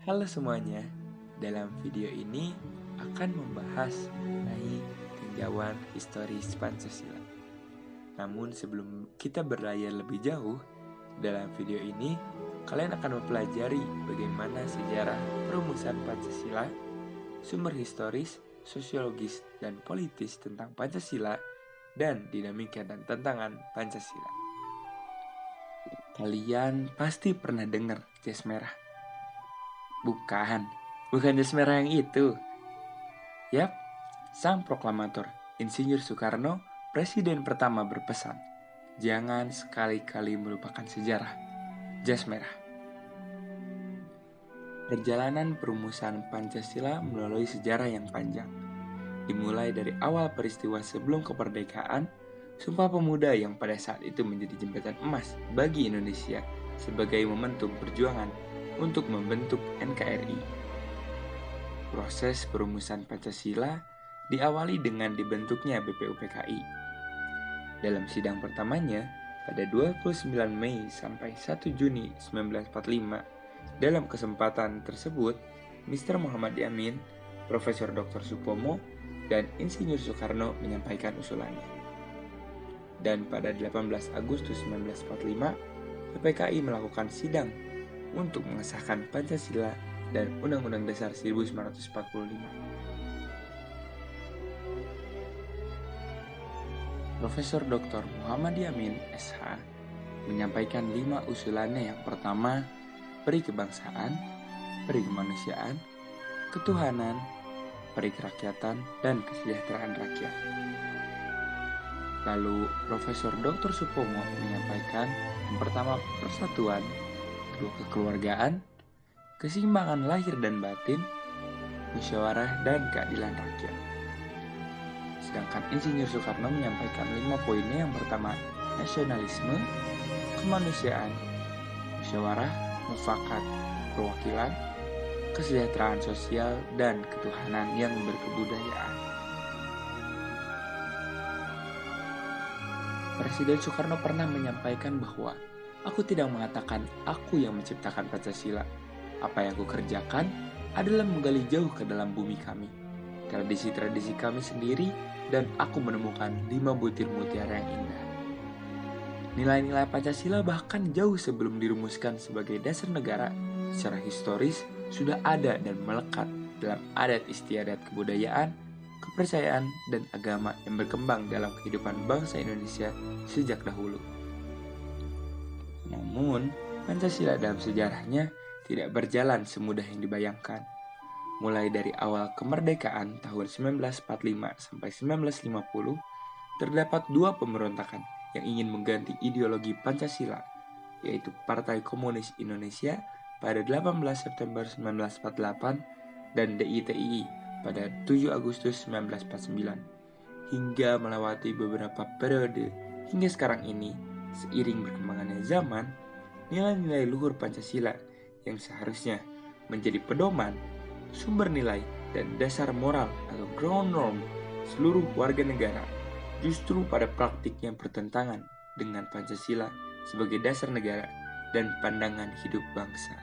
Halo semuanya, dalam video ini akan membahas mengenai tinjauan historis Pancasila. Namun sebelum kita berlayar lebih jauh, dalam video ini kalian akan mempelajari bagaimana sejarah perumusan Pancasila, sumber historis, sosiologis, dan politis tentang Pancasila, dan dinamika dan tantangan Pancasila. Kalian pasti pernah dengar jas merah. Bukan jas merah yang itu. Yap, sang proklamator, Insinyur Soekarno, presiden pertama berpesan, jangan sekali-kali melupakan sejarah. Jas merah. Perjalanan perumusan Pancasila melalui sejarah yang panjang. Dimulai dari awal peristiwa sebelum kemerdekaan, Sumpah Pemuda yang pada saat itu menjadi jembatan emas bagi Indonesia sebagai momentum perjuangan untuk membentuk NKRI. Proses perumusan Pancasila diawali dengan dibentuknya BPUPKI. Dalam sidang pertamanya, pada 29 Mei sampai 1 Juni 1945, dalam kesempatan tersebut, Mr. Muhammad Yamin, Profesor Dr. Supomo, dan Insinyur Soekarno menyampaikan usulannya. Dan pada 18 Agustus 1945, PPKI melakukan sidang untuk mengesahkan Pancasila dan Undang-Undang Dasar 1945. Profesor Dr. Muhammad Yamin, SH, menyampaikan 5 usulannya. Yang pertama, peri kebangsaan, peri kemanusiaan, ketuhanan, peri kerakyatan, dan kesejahteraan rakyat. Lalu Profesor Dr. Supomo menyampaikan yang pertama persatuan, kedua kekeluargaan, keseimbangan lahir dan batin, musyawarah dan keadilan rakyat. Sedangkan Insinyur Soekarno menyampaikan 5 poinnya. Yang pertama, nasionalisme, kemanusiaan, musyawarah, mufakat, perwakilan, kesejahteraan sosial, dan ketuhanan yang berkebudayaan. Presiden Soekarno pernah menyampaikan bahwa aku tidak mengatakan aku yang menciptakan Pancasila. Apa yang aku kerjakan adalah menggali jauh ke dalam bumi kami, tradisi-tradisi kami sendiri, dan aku menemukan 5 butir mutiara yang indah. Nilai-nilai Pancasila bahkan jauh sebelum dirumuskan sebagai dasar negara, secara historis sudah ada dan melekat dalam adat istiadat kebudayaan, kepercayaan, dan agama yang berkembang dalam kehidupan bangsa Indonesia sejak dahulu. Namun, Pancasila dalam sejarahnya tidak berjalan semudah yang dibayangkan. Mulai dari awal kemerdekaan tahun 1945 sampai 1950, terdapat 2 pemberontakan yang ingin mengganti ideologi Pancasila, yaitu Partai Komunis Indonesia pada 18 September 1948 dan DITII pada 7 Agustus 1949. Hingga melewati beberapa periode hingga sekarang ini, seiring berkembangannya zaman, nilai-nilai luhur Pancasila yang seharusnya menjadi pedoman, sumber nilai, dan dasar moral atau ground norm seluruh warga negara justru pada praktiknya bertentangan dengan Pancasila sebagai dasar negara dan pandangan hidup bangsa.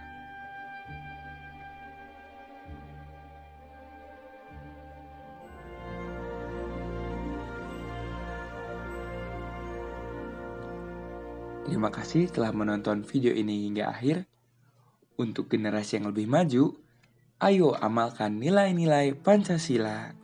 Terima kasih telah menonton video ini hingga akhir. Untuk generasi yang lebih maju, ayo amalkan nilai-nilai Pancasila.